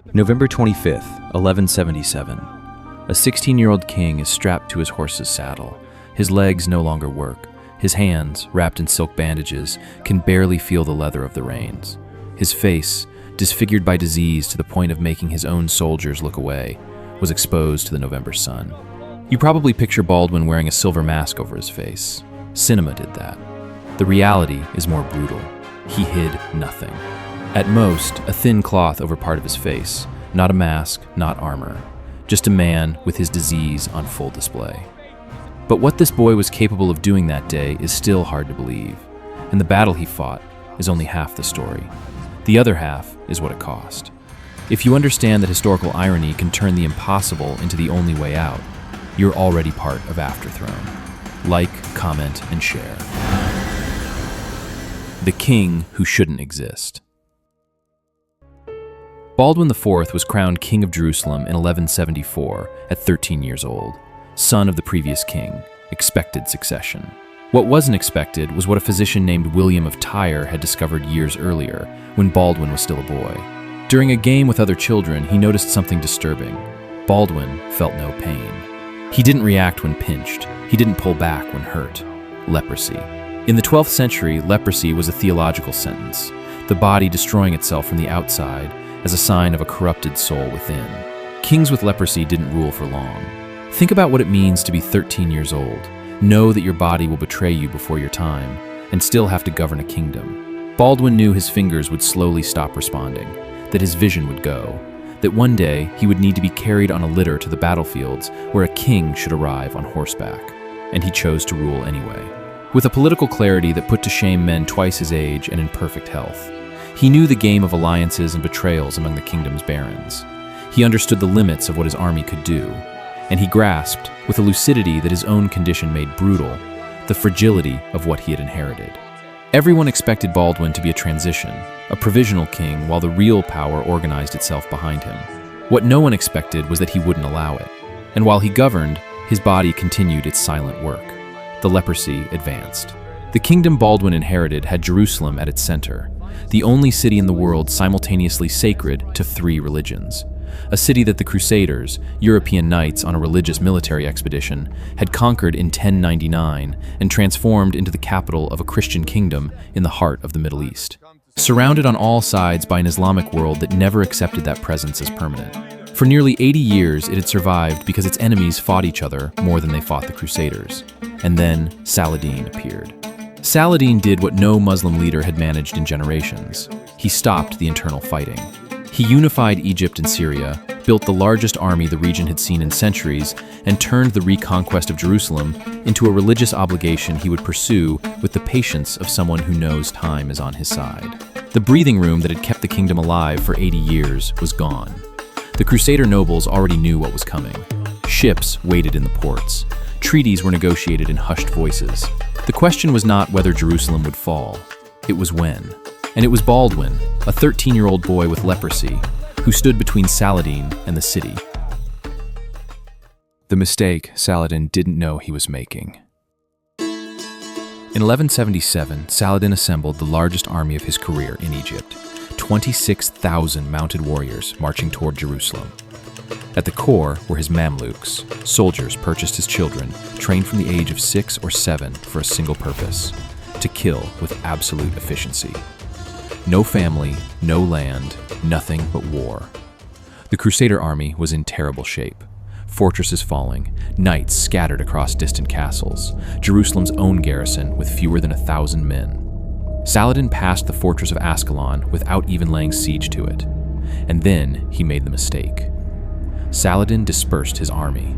November 25th, 1177. A 16-year-old king is strapped to his horse's saddle. His legs no longer work. His hands, wrapped in silk bandages, can barely feel the leather of the reins. His face, disfigured by disease to the point of making his own soldiers look away, was exposed to the November sun. You probably picture Baldwin wearing a silver mask over his face. Cinema did that. The reality is more brutal. He hid nothing. At most, a thin cloth over part of his face. Not a mask, not armor. Just a man with his disease on full display. But what this boy was capable of doing that day is still hard to believe. And the battle he fought is only half the story. The other half is what it cost. If you understand that historical irony can turn the impossible into the only way out, you're already part of Afterthrone. Like, comment, and share. The king who shouldn't exist. Baldwin IV was crowned King of Jerusalem in 1174 at 13 years old, son of the previous king, expected succession. What wasn't expected was what a physician named William of Tyre had discovered years earlier, when Baldwin was still a boy. During a game with other children, he noticed something disturbing. Baldwin felt no pain. He didn't react when pinched. He didn't pull back when hurt. Leprosy. In the 12th century, leprosy was a theological sentence, the body destroying itself from the outside as a sign of a corrupted soul within. Kings with leprosy didn't rule for long. Think about what it means to be 13 years old, know that your body will betray you before your time, and still have to govern a kingdom. Baldwin knew his fingers would slowly stop responding, that his vision would go, that one day he would need to be carried on a litter to the battlefields where a king should arrive on horseback, and he chose to rule anyway. With a political clarity that put to shame men twice his age and in perfect health. He knew the game of alliances and betrayals among the kingdom's barons. He understood the limits of what his army could do, and he grasped, with a lucidity that his own condition made brutal, the fragility of what he had inherited. Everyone expected Baldwin to be a transition, a provisional king, while the real power organized itself behind him. What no one expected was that he wouldn't allow it, and while he governed, his body continued its silent work. The leprosy advanced. The kingdom Baldwin inherited had Jerusalem at its center, the only city in the world simultaneously sacred to three religions. A city that the Crusaders, European knights on a religious military expedition, had conquered in 1099 and transformed into the capital of a Christian kingdom in the heart of the Middle East. Surrounded on all sides by an Islamic world that never accepted that presence as permanent. For nearly 80 years, it had survived because its enemies fought each other more than they fought the Crusaders. And then Saladin appeared. Saladin did what no Muslim leader had managed in generations. He stopped the internal fighting. He unified Egypt and Syria, built the largest army the region had seen in centuries, and turned the reconquest of Jerusalem into a religious obligation he would pursue with the patience of someone who knows time is on his side. The breathing room that had kept the kingdom alive for 80 years was gone. The Crusader nobles already knew what was coming. Ships waited in the ports. Treaties were negotiated in hushed voices. The question was not whether Jerusalem would fall, it was when. And it was Baldwin, a 13-year-old boy with leprosy, who stood between Saladin and the city. The mistake Saladin didn't know he was making. In 1177, Saladin assembled the largest army of his career in Egypt, 26,000 mounted warriors marching toward Jerusalem. At the core were his Mamluks, soldiers purchased as children, trained from the age of 6 or 7 for a single purpose: to kill with absolute efficiency. No family, no land, nothing but war. The Crusader army was in terrible shape. Fortresses falling, knights scattered across distant castles, Jerusalem's own garrison with fewer than 1,000 men. Saladin passed the fortress of Ascalon without even laying siege to it. And then he made the mistake. Saladin dispersed his army.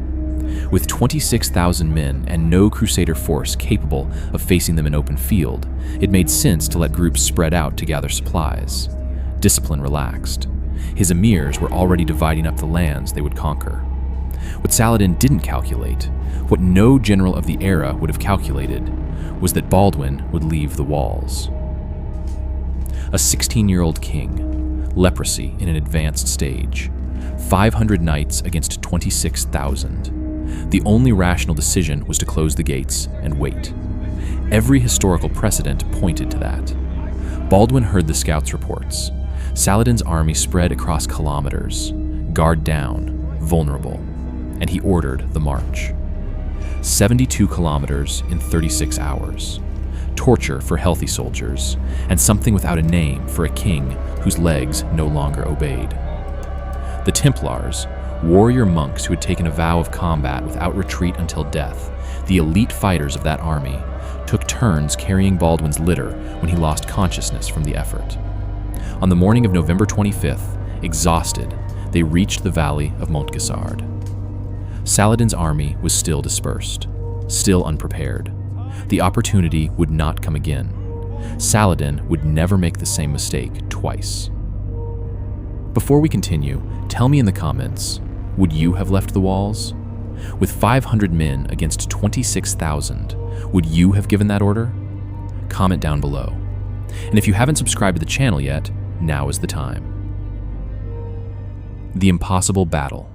With 26,000 men and no Crusader force capable of facing them in open field, it made sense to let groups spread out to gather supplies. Discipline relaxed. His emirs were already dividing up the lands they would conquer. What Saladin didn't calculate, what no general of the era would have calculated, was that Baldwin would leave the walls. A 16-year-old king, leprosy in an advanced stage, 500 knights against 26,000. The only rational decision was to close the gates and wait. Every historical precedent pointed to that. Baldwin heard the scouts' reports. Saladin's army spread across kilometers, guard down, vulnerable, and he ordered the march. 72 kilometers in 36 hours. Torture for healthy soldiers, and something without a name for a king whose legs no longer obeyed. The Templars, warrior monks who had taken a vow of combat without retreat until death, the elite fighters of that army, took turns carrying Baldwin's litter when he lost consciousness from the effort. On the morning of November 25th, exhausted, they reached the Valley of Montgisard. Saladin's army was still dispersed, still unprepared. The opportunity would not come again. Saladin would never make the same mistake twice. Before we continue, tell me in the comments, would you have left the walls? With 500 men against 26,000, would you have given that order? Comment down below. And if you haven't subscribed to the channel yet, now is the time. The impossible battle.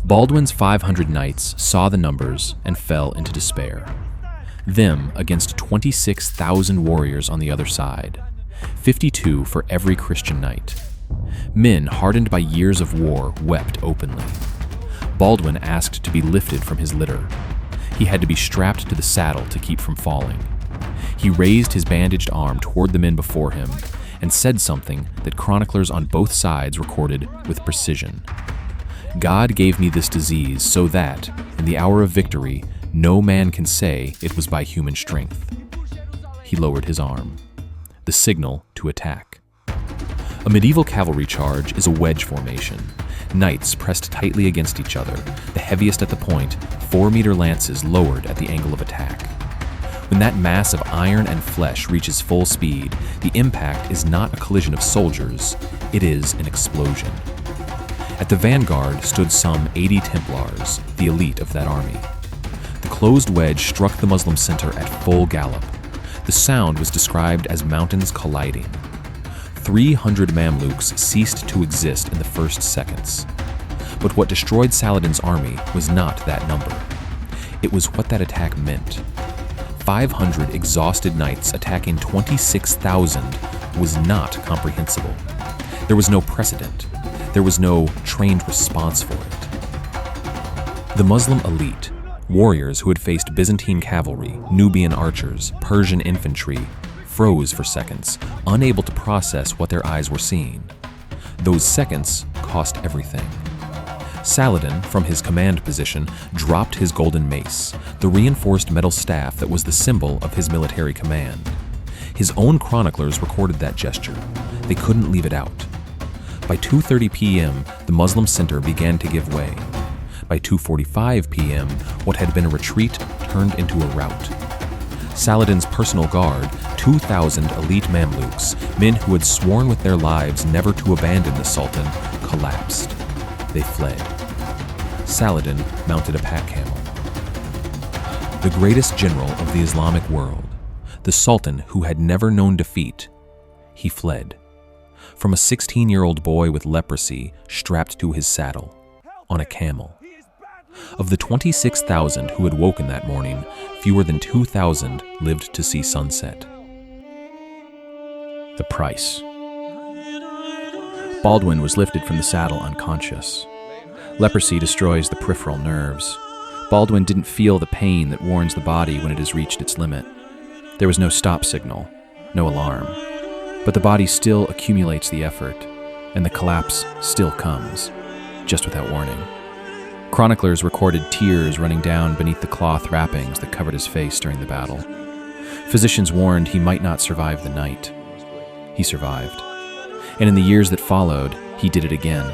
Baldwin's 500 knights saw the numbers and fell into despair. Them against 26,000 warriors on the other side, 52 for every Christian knight. Men hardened by years of war wept openly. Baldwin asked to be lifted from his litter. He had to be strapped to the saddle to keep from falling. He raised his bandaged arm toward the men before him and said something that chroniclers on both sides recorded with precision. God gave me this disease so that, in the hour of victory, no man can say it was by human strength. He lowered his arm. The signal to attack. A medieval cavalry charge is a wedge formation. Knights pressed tightly against each other, the heaviest at the point, 4-meter lances lowered at the angle of attack. When that mass of iron and flesh reaches full speed, the impact is not a collision of soldiers, it is an explosion. At the vanguard stood some 80 Templars, the elite of that army. The closed wedge struck the Muslim center at full gallop. The sound was described as mountains colliding. 300 Mamluks ceased to exist in the first seconds. But what destroyed Saladin's army was not that number. It was what that attack meant. 500 exhausted knights attacking 26,000 was not comprehensible. There was no precedent. There was no trained response for it. The Muslim elite, warriors who had faced Byzantine cavalry, Nubian archers, Persian infantry, froze for seconds, unable to process what their eyes were seeing. Those seconds cost everything. Saladin, from his command position, dropped his golden mace, the reinforced metal staff that was the symbol of his military command. His own chroniclers recorded that gesture. They couldn't leave it out. By 2:30 p.m., the Muslim center began to give way. By 2:45 p.m., what had been a retreat turned into a rout. Saladin's personal guard, 2,000 elite Mamluks, men who had sworn with their lives never to abandon the Sultan, collapsed. They fled. Saladin mounted a pack camel. The greatest general of the Islamic world, the Sultan who had never known defeat, he fled. From a 16-year-old boy with leprosy strapped to his saddle, on a camel. Of the 26,000 who had woken that morning, fewer than 2,000 lived to see sunset. The price. Baldwin was lifted from the saddle unconscious. Leprosy destroys the peripheral nerves. Baldwin didn't feel the pain that warns the body when it has reached its limit. There was no stop signal, no alarm. But the body still accumulates the effort, and the collapse still comes, just without warning. Chroniclers recorded tears running down beneath the cloth wrappings that covered his face during the battle. Physicians warned he might not survive the night. He survived. And in the years that followed, he did it again.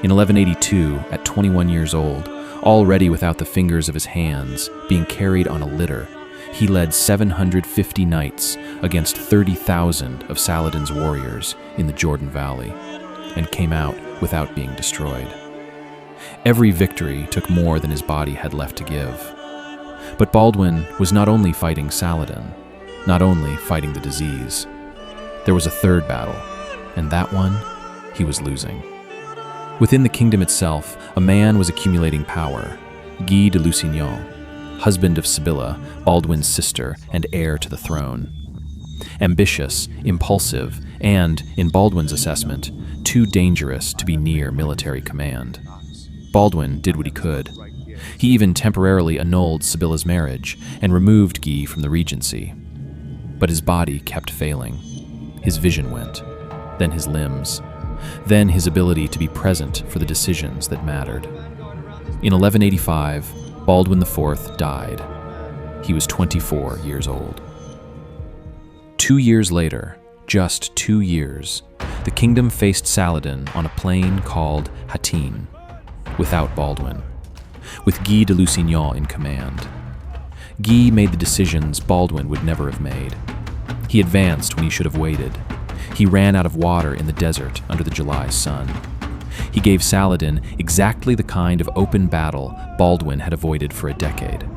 In 1182, at 21 years old, already without the fingers of his hands, being carried on a litter, he led 750 knights against 30,000 of Saladin's warriors in the Jordan Valley, and came out without being destroyed. Every victory took more than his body had left to give. But Baldwin was not only fighting Saladin, not only fighting the disease. There was a third battle, and that one he was losing. Within the kingdom itself, a man was accumulating power, Guy de Lusignan, husband of Sibylla, Baldwin's sister and heir to the throne. Ambitious, impulsive, and, in Baldwin's assessment, too dangerous to be near military command. Baldwin did what he could. He even temporarily annulled Sibylla's marriage and removed Guy from the regency. But his body kept failing. His vision went, then his limbs, then his ability to be present for the decisions that mattered. In 1185, Baldwin IV died. He was 24 years old. 2 years later, just 2 years, the kingdom faced Saladin on a plain called Hattin, without Baldwin, with Guy de Lusignan in command. Guy made the decisions Baldwin would never have made. He advanced when he should have waited. He ran out of water in the desert under the July sun. He gave Saladin exactly the kind of open battle Baldwin had avoided for a decade.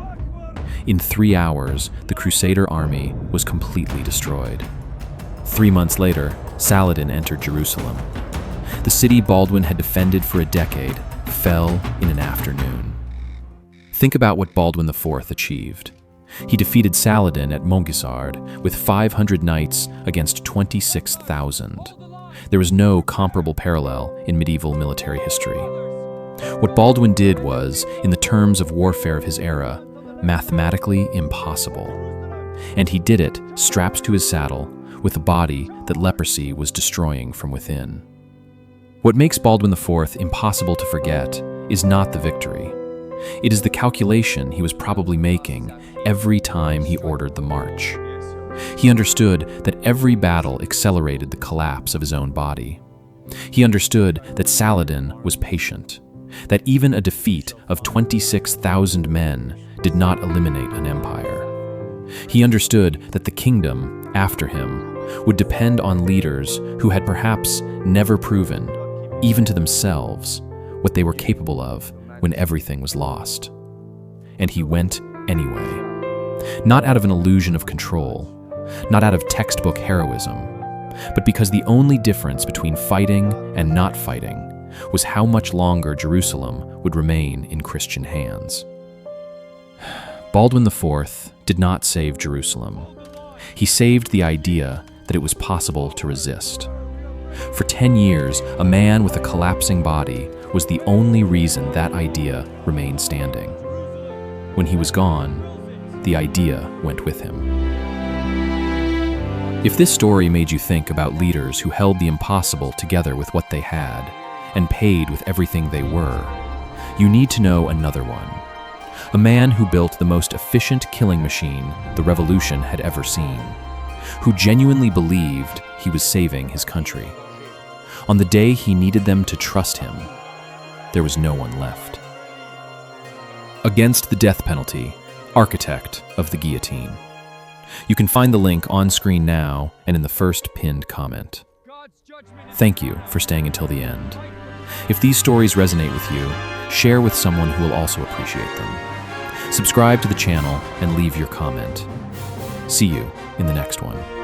In 3 hours, the Crusader army was completely destroyed. 3 months later, Saladin entered Jerusalem. The city Baldwin had defended for a decade fell in an afternoon. Think about what Baldwin IV achieved. He defeated Saladin at Montgisard with 500 knights against 26,000. There was no comparable parallel in medieval military history. What Baldwin did was, in the terms of warfare of his era, mathematically impossible. And he did it strapped to his saddle with a body that leprosy was destroying from within. What makes Baldwin IV impossible to forget is not the victory. It is the calculation he was probably making every time he ordered the march. He understood that every battle accelerated the collapse of his own body. He understood that Saladin was patient, that even a defeat of 26,000 men did not eliminate an empire. He understood that the kingdom, after him, would depend on leaders who had perhaps never proven, even to themselves, what they were capable of when everything was lost. And he went anyway. Not out of an illusion of control, not out of textbook heroism, but because the only difference between fighting and not fighting was how much longer Jerusalem would remain in Christian hands. Baldwin IV did not save Jerusalem. He saved the idea that it was possible to resist. For 10 years, a man with a collapsing body was the only reason that idea remained standing. When he was gone, the idea went with him. If this story made you think about leaders who held the impossible together with what they had and paid with everything they were, you need to know another one. A man who built the most efficient killing machine the revolution had ever seen, who genuinely believed he was saving his country. On the day he needed them to trust him, there was no one left. Against the death penalty, architect of the guillotine. You can find the link on screen now and in the first pinned comment. Thank you for staying until the end. If these stories resonate with you, share with someone who will also appreciate them. Subscribe to the channel and leave your comment. See you in the next one.